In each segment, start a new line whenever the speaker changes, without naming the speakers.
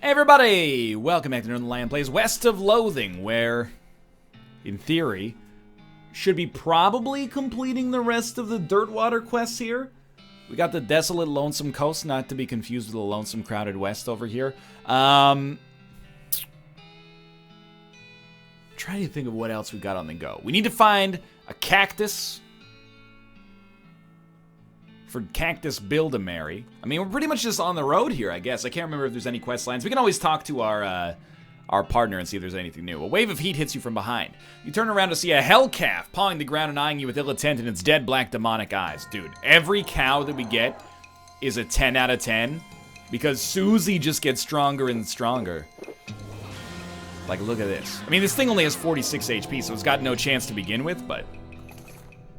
Hey everybody! Welcome back to Northernlion Plays West of Loathing, where, in theory, should be probably completing the rest of the Dirtwater quests here. We got the desolate, lonesome coast, not to be confused with the lonesome, crowded west over here. Trying to think of what else we got on the go. We need to find a cactus for Cactus Build-A-Mary. I mean, we're pretty much just on the road here, I guess. I can't remember if there's any quest lines. We can always talk to our partner and see if there's anything new. A wave of heat hits you from behind. You turn around to see a hell calf pawing the ground and eyeing you with ill intent in its dead black demonic eyes. Dude, every cow that we get is a 10 out of 10 because Susie just gets stronger and stronger. Like, look at this. I mean, this thing only has 46 HP, so it's got no chance to begin with, but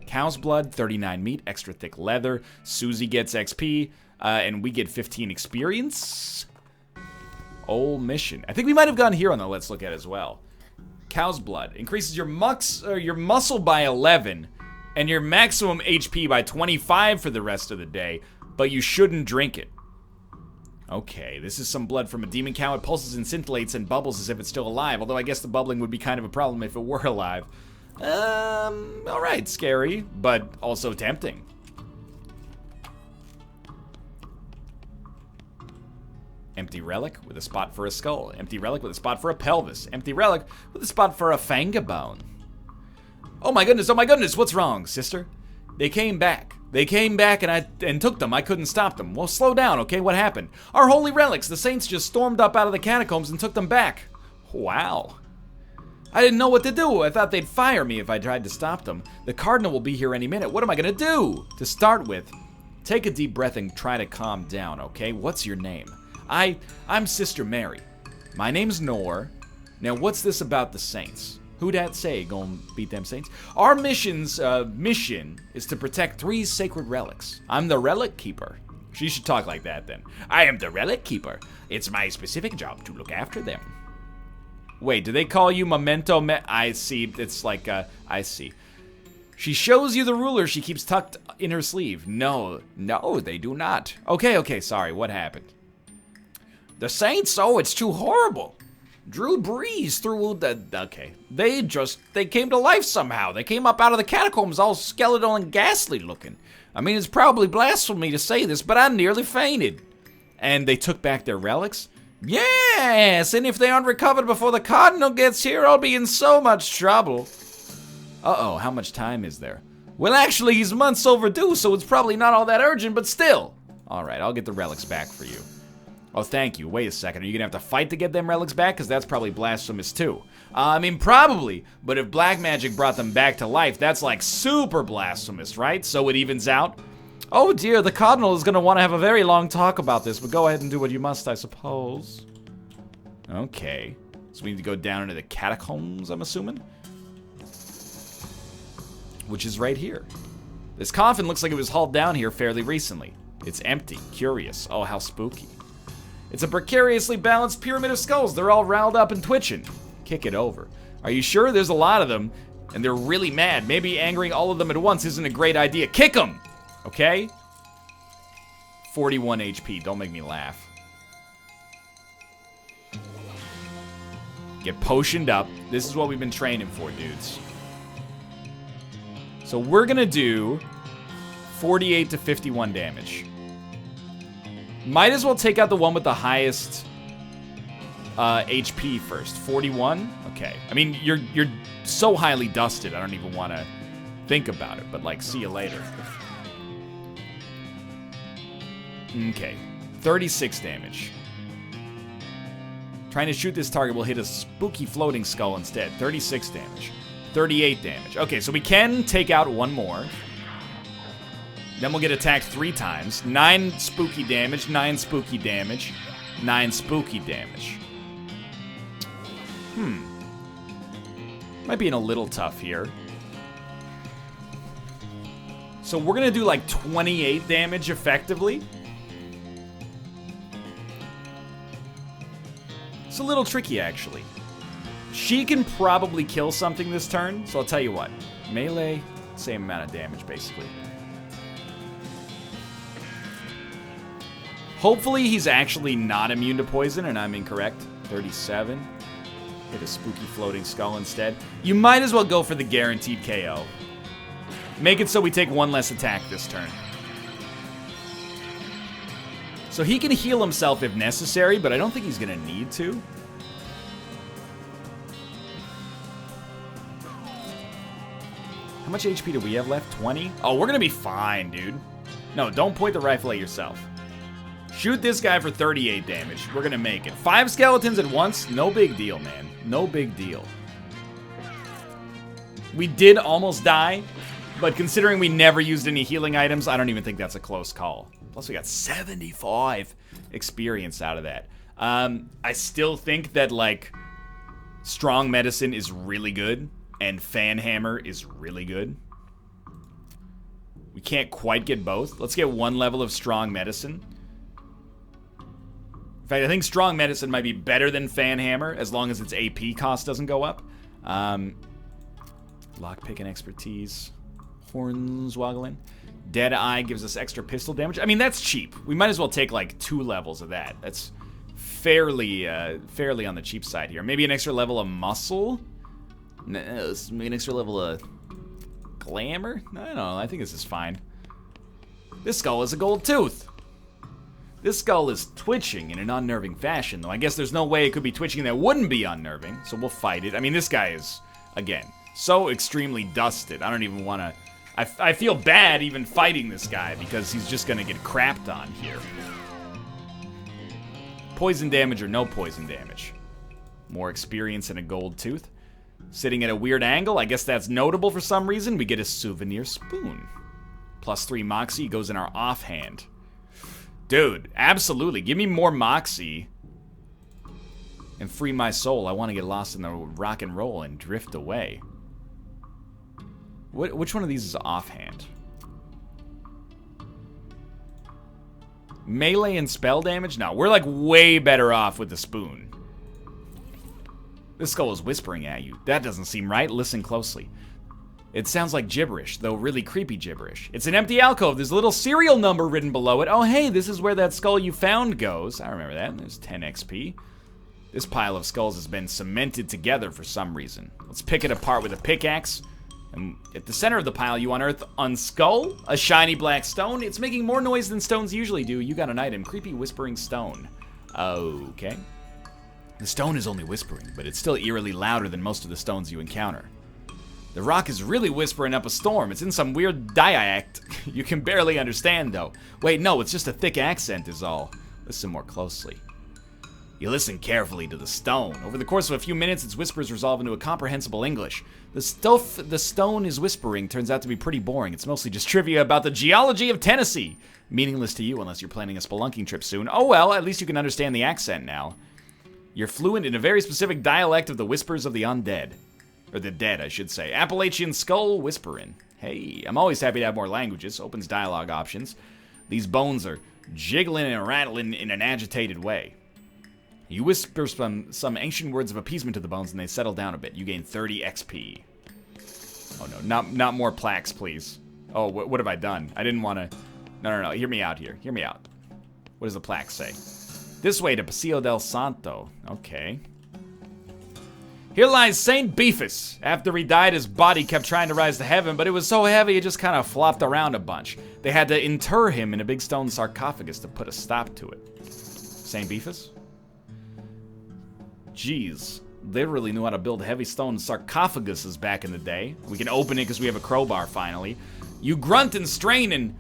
cow's blood, 39 meat, extra thick leather. Susie gets XP, and we get 15 experience. Old mission. I think we might have gone here on the Let's Look At as well. Cow's blood increases your muscle by 11 and your maximum HP by 25 for the rest of the day, but you shouldn't drink it. Okay, this is some blood from a demon cow. It pulses and scintillates and bubbles as if it's still alive, although I guess the bubbling would be kind of a problem if it were alive. Alright, scary, but also tempting. Empty relic with a spot for a skull. Empty relic with a spot for a pelvis. Empty relic with a spot for a fangabone. Oh my goodness, what's wrong, sister? They came back. They came back and took them. I couldn't stop them. Well, slow down, okay? What happened? Our holy relics. The saints just stormed up out of the catacombs and took them back. Wow. I didn't know what to do. I thought they'd fire me if I tried to stop them. The cardinal will be here any minute. What am I gonna do? To start with, take a deep breath and try to calm down, okay? What's your name? I'm Sister Mary. My name's Nor. Now, what's this about the saints? Who dat say gonna beat them saints? Our mission is to protect 3 sacred relics. I'm the relic keeper. She should talk like that then. I am the relic keeper. It's my specific job to look after them. Wait, do they call you Memento I see. It's like, I see. She shows you the ruler she keeps tucked in her sleeve. No, they do not. Okay, sorry, what happened? The saints, oh, it's too horrible. Drew breeze through the, okay. They came to life somehow. They came up out of the catacombs all skeletal and ghastly looking. I mean, it's probably blasphemy to say this, but I nearly fainted. And they took back their relics? Yes, and if they aren't recovered before the cardinal gets here, I'll be in so much trouble. Uh-oh, how much time is there? Well, actually, he's months overdue, so it's probably not all that urgent, but still. All right, I'll get the relics back for you. Oh, thank you. Wait a second. Are you gonna have to fight to get them relics back? Because that's probably blasphemous, too. I mean, probably, but if black magic brought them back to life, that's like super blasphemous, right? So it evens out? Oh dear, the cardinal is going to want to have a very long talk about this, but go ahead and do what you must, I suppose. Okay. So we need to go down into the catacombs, I'm assuming? Which is right here. This coffin looks like it was hauled down here fairly recently. It's empty. Curious. Oh, how spooky. It's a precariously balanced pyramid of skulls. They're all riled up and twitching. Kick it over. Are you sure? There's a lot of them, and they're really mad. Maybe angering all of them at once isn't a great idea. Kick them! Okay? 41 HP. Don't make me laugh. Get potioned up. This is what we've been training for, dudes. So we're gonna do 48 to 51 damage. Might as well take out the one with the highest HP first. 41? Okay. I mean, you're so highly dusted, I don't even want to think about it, but like, see you later. Okay, 36 damage. Trying to shoot this target will hit a spooky floating skull instead. 36 damage. 38 damage. Okay, so we can take out one more. Then we'll get attacked 3 times. 9 spooky damage, 9 spooky damage, 9 spooky damage. Might be a little tough here. So we're gonna do like 28 damage effectively. It's a little tricky, actually. She can probably kill something this turn, so I'll tell you what. Melee, same amount of damage, basically. Hopefully he's actually not immune to poison and I'm incorrect. 37. Hit a spooky floating skull instead. You might as well go for the guaranteed KO. Make it so we take one less attack this turn. So he can heal himself if necessary, but I don't think he's gonna need to. How much HP do we have left? 20? Oh, we're gonna be fine, dude. No, don't point the rifle at yourself. Shoot this guy for 38 damage. We're gonna make it. 5 skeletons at once? No big deal, man. No big deal. We did almost die, but considering we never used any healing items, I don't even think that's a close call. Plus, we got 75 experience out of that. I still think that, like, Strong Medicine is really good, and Fan Hammer is really good. We can't quite get both. Let's get one level of Strong Medicine. In fact, I think Strong Medicine might be better than Fan Hammer, as long as its AP cost doesn't go up. Lockpick and Expertise. Hornswoggling. Dead Eye gives us extra pistol damage. I mean, that's cheap. We might as well take, like, 2 levels of that. That's fairly on the cheap side here. Maybe an extra level of Muscle? No, maybe an extra level of Glamour? I don't know. I think this is fine. This skull is a gold tooth. This skull is twitching in an unnerving fashion, though I guess there's no way it could be twitching that wouldn't be unnerving, so we'll fight it. I mean, this guy is, again, so extremely dusted. I don't even want to... I feel bad even fighting this guy because he's just going to get crapped on here. Poison damage or no poison damage. More experience and a gold tooth. Sitting at a weird angle, I guess that's notable for some reason. We get a Souvenir Spoon. +3 Moxie goes in our offhand. Dude, absolutely. Give me more Moxie. And free my soul. I want to get lost in the rock and roll and drift away. Which one of these is offhand? Melee and spell damage? No, we're like way better off with the spoon. This skull is whispering at you. That doesn't seem right. Listen closely. It sounds like gibberish, though really creepy gibberish. It's an empty alcove. There's a little serial number written below it. Oh, hey, this is where that skull you found goes. I remember that. There's 10 XP. This pile of skulls has been cemented together for some reason. Let's pick it apart with a pickaxe. And at the center of the pile, you unearth a skull, a shiny black stone. It's making more noise than stones usually do. You got an item, creepy whispering stone. Okay. The stone is only whispering, but it's still eerily louder than most of the stones you encounter. The rock is really whispering up a storm. It's in some weird dialect. You can barely understand, though. Wait, no, it's just a thick accent is all. Listen more closely. You listen carefully to the stone. Over the course of a few minutes, its whispers resolve into a comprehensible English. The stuff the stone is whispering turns out to be pretty boring. It's mostly just trivia about the geology of Tennessee. Meaningless to you unless you're planning a spelunking trip soon. Oh well, at least you can understand the accent now. You're fluent in a very specific dialect of the whispers of the undead. Or the dead, I should say. Appalachian skull whisperin'. Hey, I'm always happy to have more languages. Opens dialogue options. These bones are jiggling and rattling in an agitated way. You whisper some ancient words of appeasement to the bones and they settle down a bit. You gain 30 XP. Oh no, not more plaques, please. Oh, what have I done? I didn't want to... No, hear me out here. Hear me out. What does the plaque say? This way to Paseo del Santo. Okay. Here lies Saint Beezus. After he died, his body kept trying to rise to heaven, but it was so heavy it just kind of flopped around a bunch. They had to inter him in a big stone sarcophagus to put a stop to it. Saint Beezus? Jeez, they really knew how to build heavy stone sarcophaguses back in the day. We can open it because we have a crowbar finally. You grunt and strain and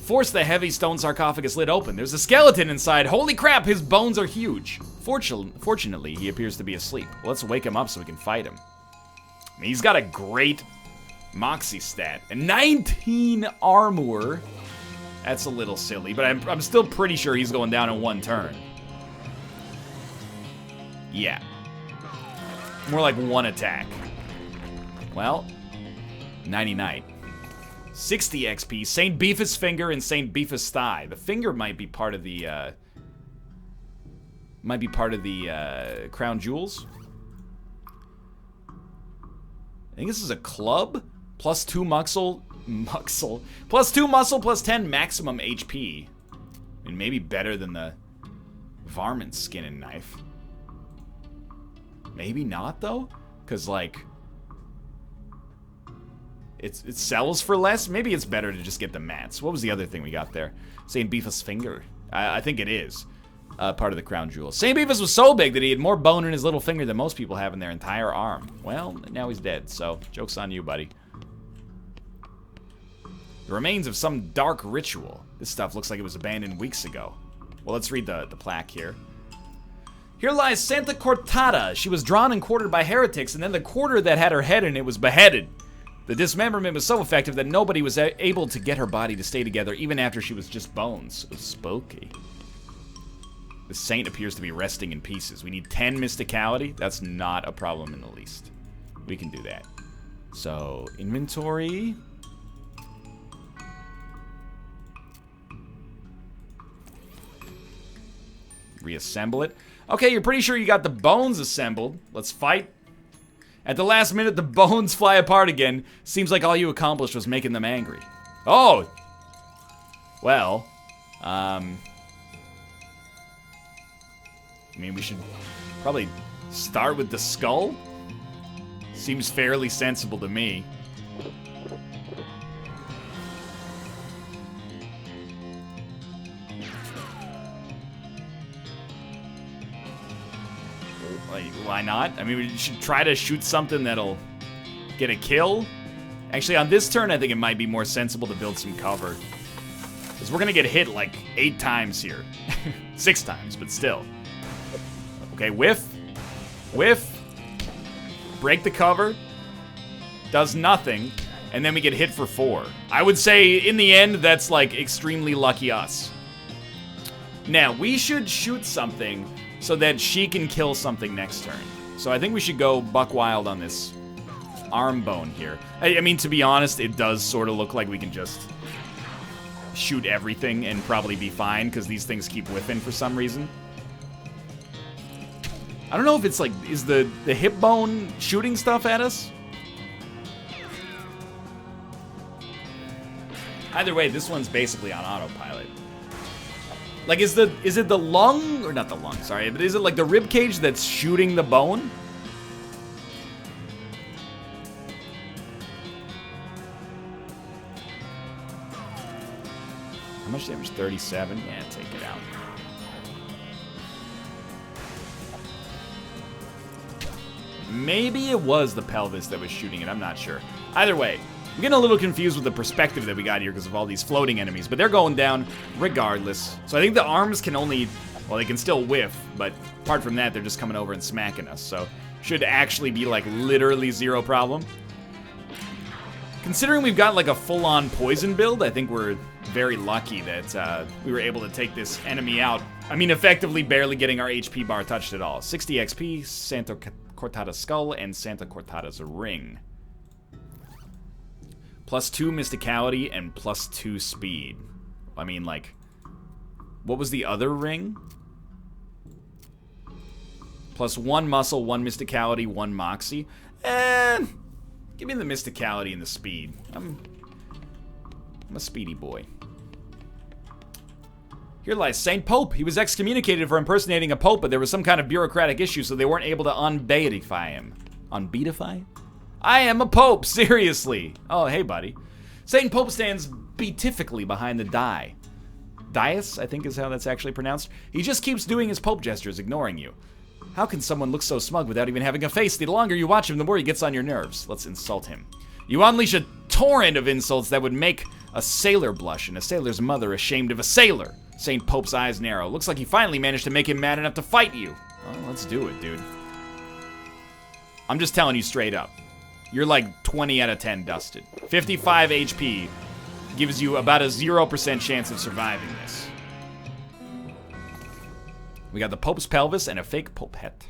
force the heavy stone sarcophagus lid open. There's a skeleton inside. Holy crap, his bones are huge. Fortunately, he appears to be asleep. Let's wake him up so we can fight him. I mean, he's got a great Moxie stat. And 19 armor. That's a little silly, but I'm still pretty sure he's going down in one turn. Yeah. More like one attack. Well, 99. 60 XP. St. Beezus finger and St. Beezus thigh. The finger might be part of the crown jewels. I think this is a club. +2 muscle. Plus 2 muscle, plus 10 maximum HP. And maybe better than the varmint skin and knife. Maybe not, though? Because, like, it sells for less? Maybe it's better to just get the mats. What was the other thing we got there? St. Beefus' finger. I think it is part of the crown jewel. St. Beefus was so big that he had more bone in his little finger than most people have in their entire arm. Well, now he's dead, so joke's on you, buddy. The remains of some dark ritual. This stuff looks like it was abandoned weeks ago. Well, let's read the plaque here. Here lies Santa Cortada. She was drawn and quartered by heretics, and then the quarter that had her head in it was beheaded. The dismemberment was so effective that nobody was able to get her body to stay together even after she was just bones. It was spooky. The saint appears to be resting in pieces. We need 10 mysticality. That's not a problem in the least. We can do that. So, inventory. Reassemble it. Okay, you're pretty sure you got the bones assembled. Let's fight. At the last minute, the bones fly apart again. Seems like all you accomplished was making them angry. Oh! Well, I mean, we should probably start with the skull. Seems fairly sensible to me. Why not? I mean, we should try to shoot something that'll get a kill. Actually, on this turn, I think it might be more sensible to build some cover. Because we're going to get hit like 8 times here. 6 times, but still. Okay, whiff. Whiff. Break the cover. Does nothing. And then we get hit for 4. I would say, in the end, that's like extremely lucky us. Now, we should shoot something so that she can kill something next turn. So I think we should go buck wild on this arm bone here. I mean, to be honest, it does sort of look like we can just shoot everything and probably be fine, because these things keep whiffing for some reason. I don't know if it's like, is the hip bone shooting stuff at us? Either way, this one's basically on autopilot. Like, is it the lung, or not the lung, sorry, but is it like the rib cage that's shooting the bone? How much damage? 37? Yeah, take it out. Maybe it was the pelvis that was shooting it, I'm not sure. Either way, I'm getting a little confused with the perspective that we got here because of all these floating enemies, but they're going down regardless. So I think the arms can only, well, they can still whiff, but apart from that, they're just coming over and smacking us. So should actually be like literally 0 problem. Considering we've got like a full-on poison build, I think we're very lucky that we were able to take this enemy out. I mean, effectively barely getting our HP bar touched at all. 60 XP, Santa Cortada's skull, and Santa Cortada's ring. +2 mysticality and +2 speed. I mean, like, what was the other ring? +1 muscle, 1 mysticality, 1 moxie. And give me the mysticality and the speed. I'm a speedy boy. Here lies Saint Pope. He was excommunicated for impersonating a pope, but there was some kind of bureaucratic issue, so they weren't able to unbeatify him. Unbeatify? I am a pope, seriously. Oh, hey, buddy. Saint Pope stands beatifically behind the die. Dais, I think is how that's actually pronounced. He just keeps doing his pope gestures, ignoring you. How can someone look so smug without even having a face? The longer you watch him, the more he gets on your nerves. Let's insult him. You unleash a torrent of insults that would make a sailor blush, and a sailor's mother ashamed of a sailor. Saint Pope's eyes narrow. Looks like he finally managed to make him mad enough to fight you. Well, let's do it, dude. I'm just telling you straight up. You're like 20 out of 10 dusted. 55 HP gives you about a 0% chance of surviving this. We got the Pope's pelvis and a fake Pope het.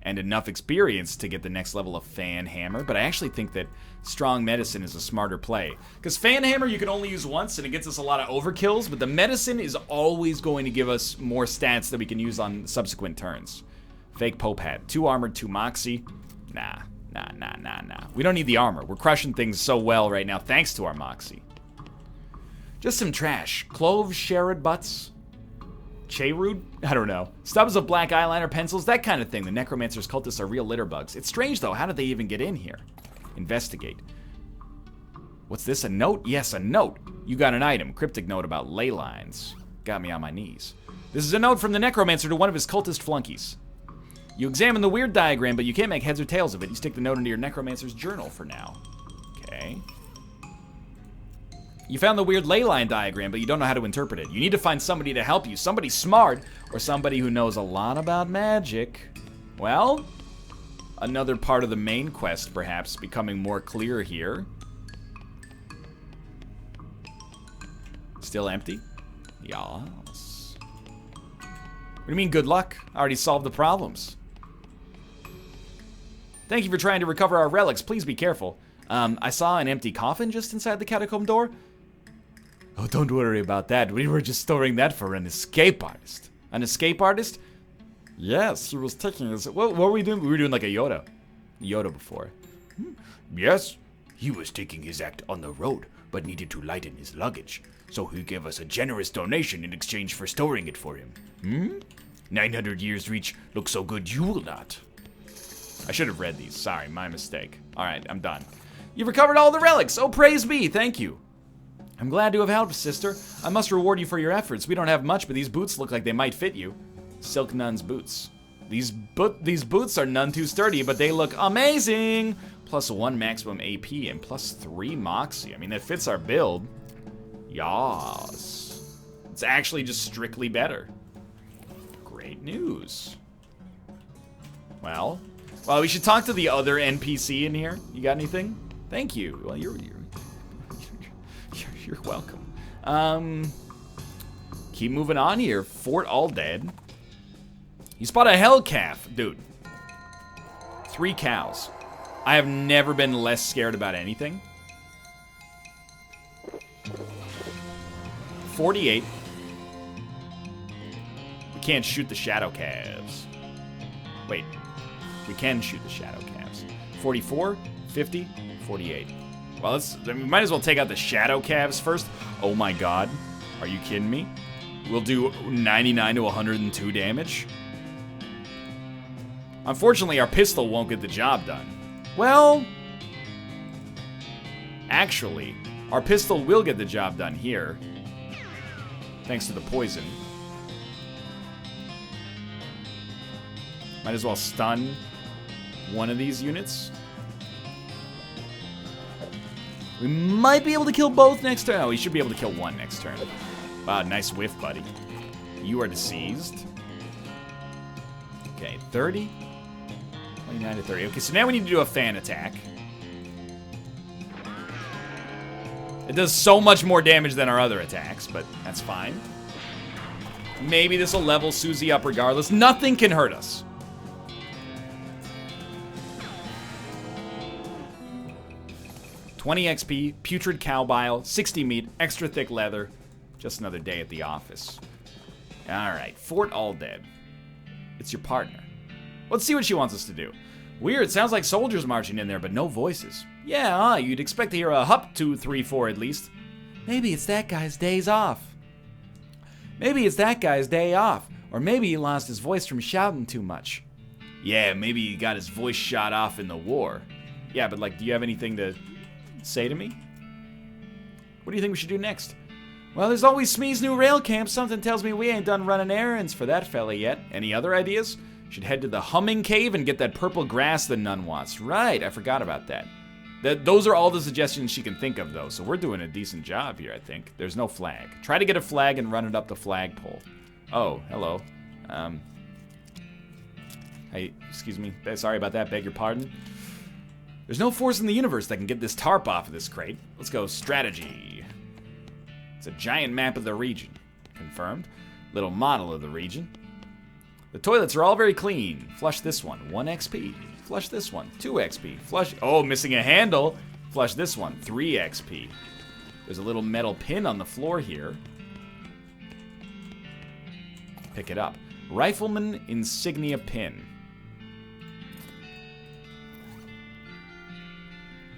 And enough experience to get the next level of Fan Hammer, but I actually think that Strong Medicine is a smarter play. Because Fan Hammer you can only use once and it gets us a lot of overkills, but the Medicine is always going to give us more stats that we can use on subsequent turns. Fake Pope hat. 2 armored, 2 moxie. Nah. We don't need the armor. We're crushing things so well right now thanks to our moxie. Just some trash. Cloves, sherrod butts. Cheroot? I don't know. Stubs of black eyeliner pencils, that kind of thing. The necromancer's cultists are real litter bugs. It's strange, though. How did they even get in here? Investigate. What's this? A note? Yes, a note. You got an item. Cryptic note about ley lines. Got me on my knees. This is a note from the necromancer to one of his cultist flunkies. You examine the weird diagram, but you can't make heads or tails of it. You stick the note into your necromancer's journal for now. Okay. You found the weird ley line diagram, but you don't know how to interpret it. You need to find somebody to help you. Somebody smart, or somebody who knows a lot about magic. Well, another part of the main quest, perhaps, becoming more clear here. Still empty? Yes. What do you mean, good luck? I already solved the problems. Thank you for trying to recover our relics. Please be careful. I saw an empty coffin just inside the catacomb door. Oh, don't worry about that. We were just storing that for an escape artist. An escape artist? Yes, he was taking his... What were we doing? We were doing like a Yoda. Yoda before.
Yes, he was taking his act on the road, but needed to lighten his luggage. So he gave us a generous donation in exchange for storing it for him. 900 years reach looks so good you will not.
I should have read these. Sorry, my mistake. All right, I'm done. You've recovered all the relics. Oh, praise be. Thank you. I'm glad to have helped, sister. I must reward you for your efforts. We don't have much, but these boots look like they might fit you. Silk Nun's boots. These boots are none too sturdy, but they look amazing. +1 maximum AP and +3 Moxie. I mean, that fits our build. Yas. It's actually just strictly better. Great news. Well, we should talk to the other NPC in here. You got anything? Thank you. Well, you're welcome. Keep moving on here. Fort All Dead. You spot a hell calf, dude. 3 cows. I have never been less scared about anything. 48. We can't shoot the shadow calves. Wait. We can shoot the shadow calves. 44, 50, 48. Well, we might as well take out the shadow calves first. Oh my god. Are you kidding me? We'll do 99 to 102 damage. Unfortunately, our pistol won't get the job done. Well, actually, our pistol will get the job done here. Thanks to the poison. Might as well stun one of these units. We might be able to kill both next turn. Oh, we should be able to kill one next turn. Wow, nice whiff, buddy. You are deceased. Okay, 30. 29 to 30. Okay, so now we need to do a fan attack. It does so much more damage than our other attacks, but that's fine. Maybe this will level Susie up regardless. Nothing can hurt us. $20 XP, putrid cow bile, 60 meat, extra thick leather. Just another day at the office. Alright, Fort All Dead. It's your partner. Let's see what she wants us to do. Weird, sounds like soldiers marching in there, but no voices. Yeah, you'd expect to hear a hup 2, 3, 4 at least. Maybe it's that guy's days off. Maybe it's that guy's day off. Or maybe he lost his voice from shouting too much. Yeah, maybe he got his voice shot off in the war. Yeah, but like, do you have anything to say to me? What do you think we should do next? Well, there's always Smee's new rail camp. Something tells me we ain't done running errands for that fella yet. Any other ideas? Should head to the Humming Cave and get that purple grass the nun wants. Right, I forgot about that. Those are all the suggestions she can think of, though, so we're doing a decent job here, I think. There's no flag. Try to get a flag and run it up the flagpole. Oh, hello. Hey, excuse me. Sorry about that. Beg your pardon. There's no force in the universe that can get this tarp off of this crate. Let's go strategy. It's a giant map of the region. Confirmed. Little model of the region. The toilets are all very clean. Flush this one. 1 XP. Flush this one. 2 XP. Flush... Oh, missing a handle. Flush this one. 3 XP. There's a little metal pin on the floor here. Pick it up. Rifleman insignia pin.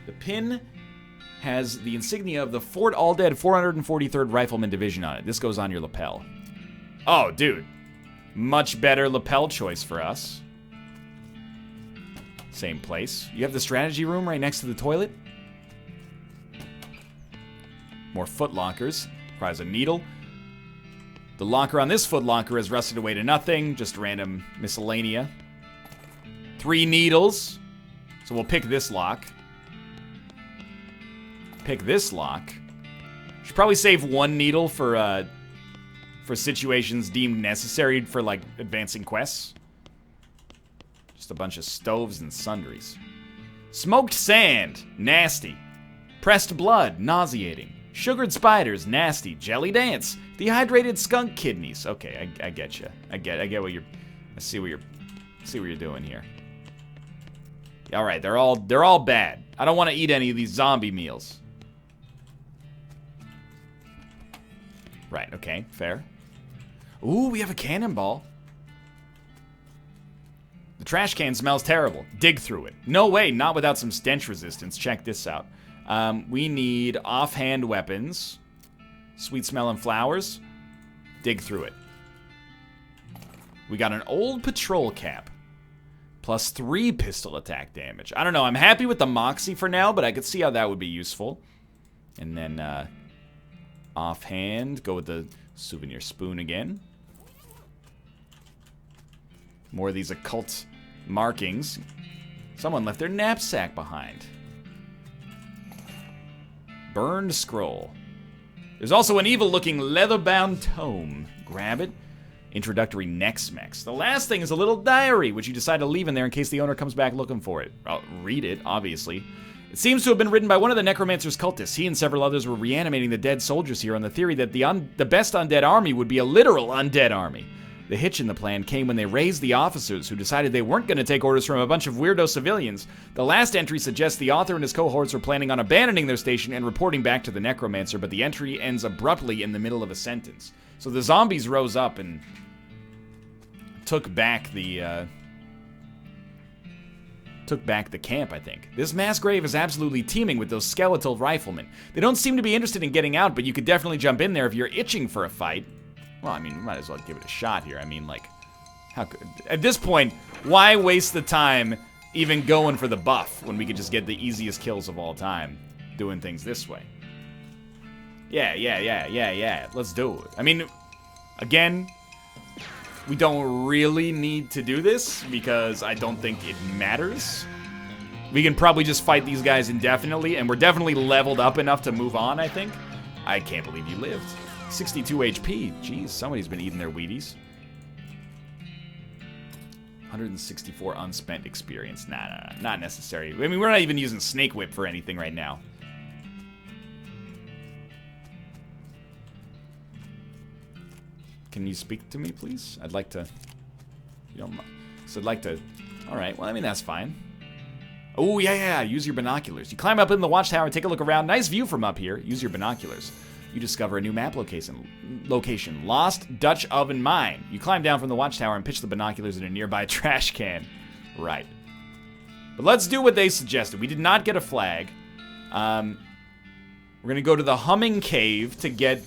The pin has the insignia of the Fort All Dead 443rd Rifleman Division on it. This goes on your lapel. Oh, dude. Much better lapel choice for us. Same place. You have the strategy room right next to the toilet. More foot lockers. Requires a needle. The locker on this foot locker has rusted away to nothing. Just random miscellanea. 3 needles. So we'll pick this lock. Pick this lock. Should probably save 1 needle for situations deemed necessary for, like, advancing quests. Just a bunch of stoves and sundries. Smoked sand. Nasty. Pressed blood. Nauseating. Sugared spiders, nasty. Jelly dance, dehydrated skunk kidneys. Okay, I get you. I get what you're. I see what you're doing here. All right, they're all bad. I don't want to eat any of these zombie meals. Right. Okay. Fair. Ooh, we have a cannonball. The trash can smells terrible. Dig through it. No way, not without some stench resistance. Check this out. We need offhand weapons. Sweet smelling flowers. Dig through it. We got an old patrol cap. Plus 3 pistol attack damage. I don't know, I'm happy with the Moxie for now, but I could see how that would be useful. And then, offhand, go with the Souvenir Spoon again. More of these occult markings. Someone left their knapsack behind. Burned scroll. There's also an evil-looking leather-bound tome. Grab it. Introductory Nex-Mex. The last thing is a little diary, which you decide to leave in there in case the owner comes back looking for it. I'll read it, obviously. It seems to have been written by one of the Necromancer's cultists. He and several others were reanimating the dead soldiers here on the theory that the best undead army would be a literal undead army. The hitch in the plan came when they raised the officers, who decided they weren't going to take orders from a bunch of weirdo civilians. The last entry suggests the author and his cohorts were planning on abandoning their station and reporting back to the Necromancer, but the entry ends abruptly in the middle of a sentence. So the zombies rose up and took back the camp, I think. This mass grave is absolutely teeming with those skeletal riflemen. They don't seem to be interested in getting out, but you could definitely jump in there if you're itching for a fight. Well, I mean, we might as well give it a shot here. I mean, like, how could... At this point, why waste the time even going for the buff when we could just get the easiest kills of all time doing things this way? Yeah. Let's do it. I mean, again, we don't really need to do this because I don't think it matters. We can probably just fight these guys indefinitely, and we're definitely leveled up enough to move on, I think. I can't believe you lived. 62 HP. Jeez, somebody's been eating their Wheaties. 164 unspent experience. Nah, not necessary. I mean, we're not even using Snake Whip for anything right now. Can you speak to me, please? I'd like to... You don't mind. So I'd like to... Alright, well, I mean, that's fine. Oh, yeah. Use your binoculars. You climb up in the watchtower and take a look around. Nice view from up here. Use your binoculars. You discover a new map location. Lost Dutch Oven Mine. You climb down from the watchtower and pitch the binoculars in a nearby trash can. Right. But let's do what they suggested. We did not get a flag. We're going to go to the Humming Cave to get...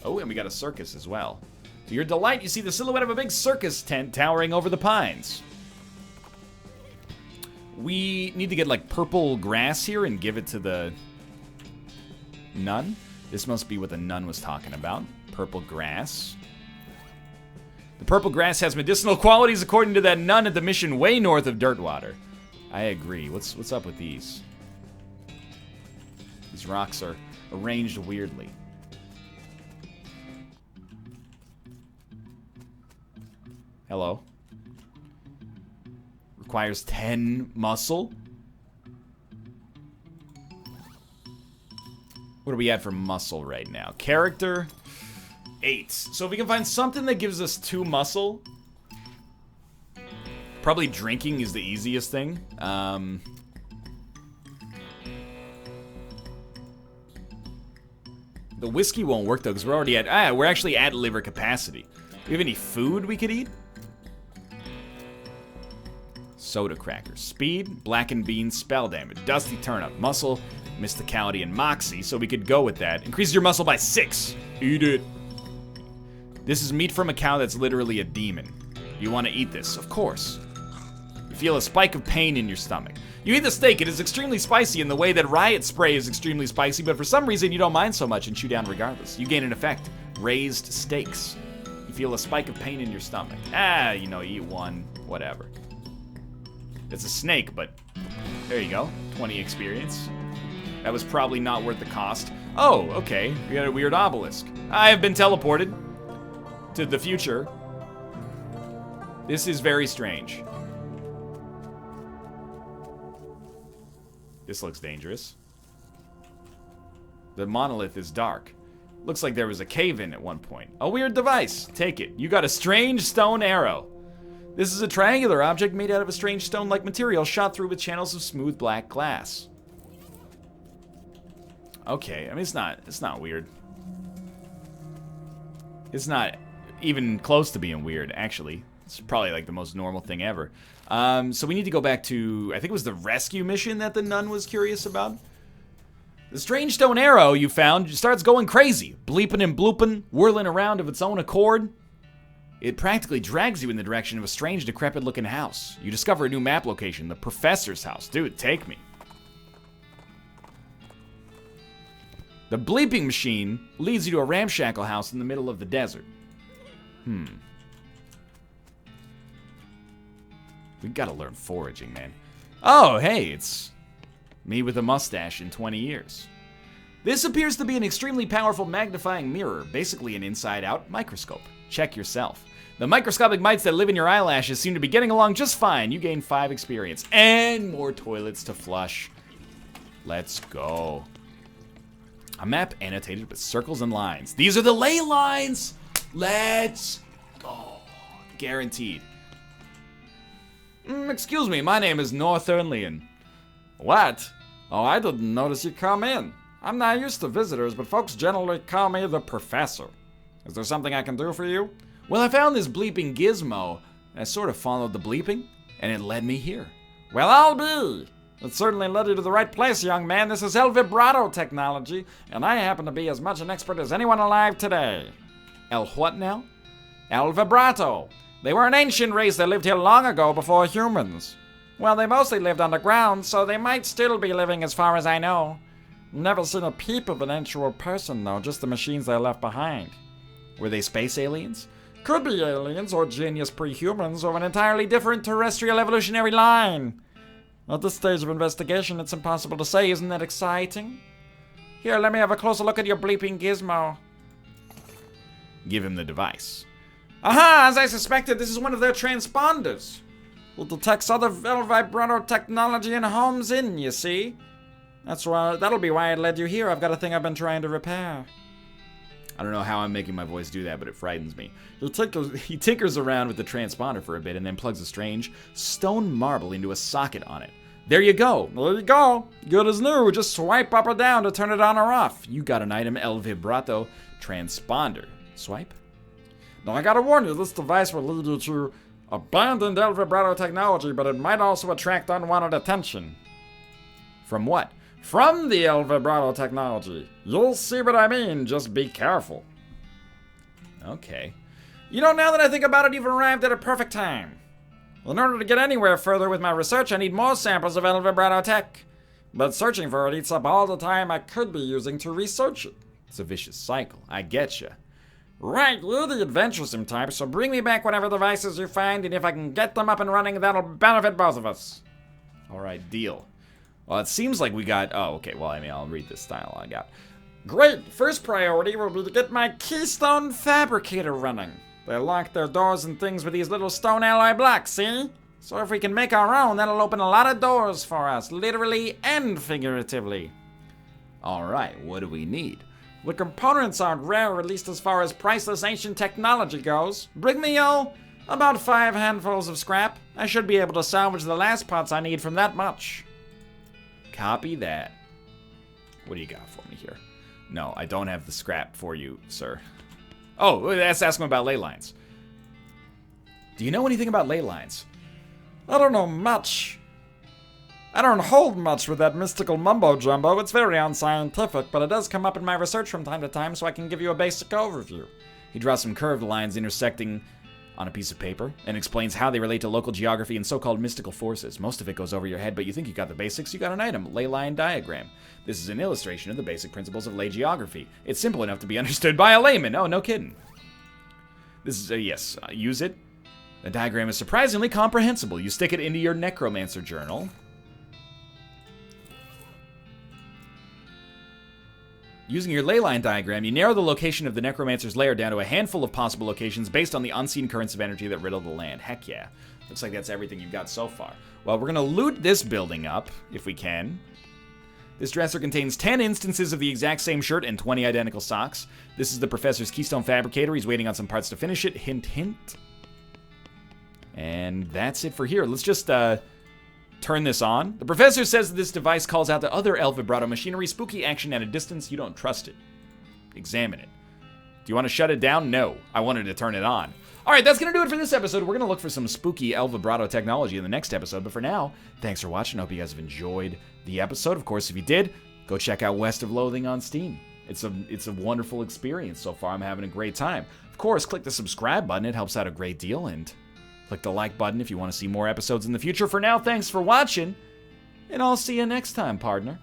Oh, and we got a circus as well. To your delight, you see the silhouette of a big circus tent towering over the pines. We need to get, like, purple grass here and give it to the nun. This must be what the nun was talking about. Purple grass. The purple grass has medicinal qualities according to that nun at the mission way north of Dirtwater. I agree. What's up with these? These rocks are arranged weirdly. Hello. Requires 10 muscle. What are we at for muscle right now? Character, 8. So if we can find something that gives us 2 muscle, probably drinking is the easiest thing. The whiskey won't work though, because we're already at, we're actually at liver capacity. Do we have any food we could eat? Soda crackers. Speed, blackened beans, spell damage, dusty turnip, muscle, mysticality, and moxie, so we could go with that. Increases your muscle by 6. Eat it. This is meat from a cow that's literally a demon. You want to eat this, of course. You feel a spike of pain in your stomach. You eat the steak. It is extremely spicy in the way that riot spray is extremely spicy, but for some reason you don't mind so much and chew down regardless. You gain an effect. Raised stakes. You feel a spike of pain in your stomach. You know, eat one, whatever. It's a snake, but there you go. 20 experience. That was probably not worth the cost. Oh, okay. We got a weird obelisk. I have been teleported to the future. This is very strange. This looks dangerous. The monolith is dark. Looks like there was a cave-in at one point. A weird device. Take it. You got a strange stone arrow. This is a triangular object made out of a strange stone-like material shot through with channels of smooth black glass. Okay, I mean, it's not weird. It's not even close to being weird, actually. It's probably like the most normal thing ever. So we need to go back to, I think it was the rescue mission that the nun was curious about. The strange stone arrow you found starts going crazy, bleeping and blooping, whirling around of its own accord. It practically drags you in the direction of a strange, decrepit-looking house. You discover a new map location, the professor's house. Dude, take me. The bleeping machine leads you to a ramshackle house in the middle of the desert. We gotta learn foraging, man. Oh, hey, it's me with a mustache in 20 years. This appears to be an extremely powerful magnifying mirror, basically an inside-out microscope. Check yourself. The microscopic mites that live in your eyelashes seem to be getting along just fine. You gain 5 experience and more toilets to flush. Let's go. A map annotated with circles and lines. These are the ley lines. Let's go. Guaranteed. Excuse me, my name is Nor Thernlion. What? Oh, I didn't notice you come in. I'm not used to visitors, but folks generally call me the Professor. Is there something I can do for you? Well, I found this bleeping gizmo, and I sort of followed the bleeping, and it led me here. Well, I'll be. It certainly led you to the right place, young man. This is El Vibrato technology, and I happen to be as much an expert as anyone alive today. El what now? El Vibrato. They were an ancient race that lived here long ago before humans. Well, they mostly lived underground, so they might still be living as far as I know. Never seen a peep of an actual person, though, just the machines they left behind. Were they space aliens? Could be aliens, or genius pre-humans, or an entirely different terrestrial evolutionary line. At this stage of investigation, it's impossible to say. Isn't that exciting? Here, let me have a closer look at your bleeping gizmo. Give him the device. Aha! As I suspected, this is one of their transponders. It detects other vibrato technology and homes in, you see? That'll be why it led you here. I've got a thing I've been trying to repair. I don't know how I'm making my voice do that, but it frightens me. He tinkers around with the transponder for a bit and then plugs a strange stone marble into a socket on it. There you go. There you go. Good as new. Just swipe up or down to turn it on or off. You got an item, El Vibrato transponder. Swipe. Now, I gotta warn you, this device will lead you to abandoned El Vibrato technology, but it might also attract unwanted attention. From what? From the El Vibrato technology. You'll see what I mean, just be careful. Okay. You know, now that I think about it, you've arrived at a perfect time. In order to get anywhere further with my research, I need more samples of El Vibrato tech. But searching for it eats up all the time I could be using to research it. It's a vicious cycle, I getcha. Right, you're the adventuresome type, so bring me back whatever devices you find, and if I can get them up and running, that'll benefit both of us. Alright, deal. Well, it seems like we got... Oh, okay, well, I mean, I'll read this style I got. Great! First priority will be to get my Keystone Fabricator running. They lock their doors and things with these little stone alloy blocks, see? So if we can make our own, that'll open a lot of doors for us, literally and figuratively. Alright, what do we need? The components aren't rare, at least as far as priceless ancient technology goes. Bring me, about 5 handfuls of scrap. I should be able to salvage the last parts I need from that much. Copy that. What do you got for me here? No, I don't have the scrap for you, sir. Oh, let's ask him about ley lines. Do you know anything about ley lines? I don't know much.
I don't hold much with that mystical mumbo-jumbo. It's very unscientific, but it does come up in my research from time to time, so I can give you a basic overview.
He draws some curved lines intersecting on a piece of paper and explains how they relate to local geography and so-called mystical forces. Most of it goes over your head, but you think you got the basics. You got an item, ley line diagram. This is an illustration of the basic principles of ley geography. It's simple enough to be understood by a layman. Oh, no kidding. This is yes, use it. The diagram is surprisingly comprehensible. You stick it into your necromancer journal. Using your ley line diagram, you narrow the location of the necromancer's lair down to a handful of possible locations based on the unseen currents of energy that riddle the land. Heck yeah. Looks like that's everything you've got so far. Well, we're going to loot this building up, if we can. This dresser contains 10 instances of the exact same shirt and 20 identical socks. This is the professor's keystone fabricator. He's waiting on some parts to finish it. Hint, hint. And that's it for here. Let's just turn this on. The professor says that this device calls out to other El Vibrato machinery. Spooky action at a distance. You don't trust it. Examine it. Do you want to shut it down? No. I wanted to turn it on. All right, that's going to do it for this episode. We're going to look for some spooky El Vibrato technology in the next episode. But for now, thanks for watching. I hope you guys have enjoyed the episode. Of course, if you did, go check out West of Loathing on Steam. It's a wonderful experience so far. I'm having a great time. Of course, click the subscribe button. It helps out a great deal. And click the like button if you want to see more episodes in the future. For now, thanks for watching, and I'll see you next time, partner.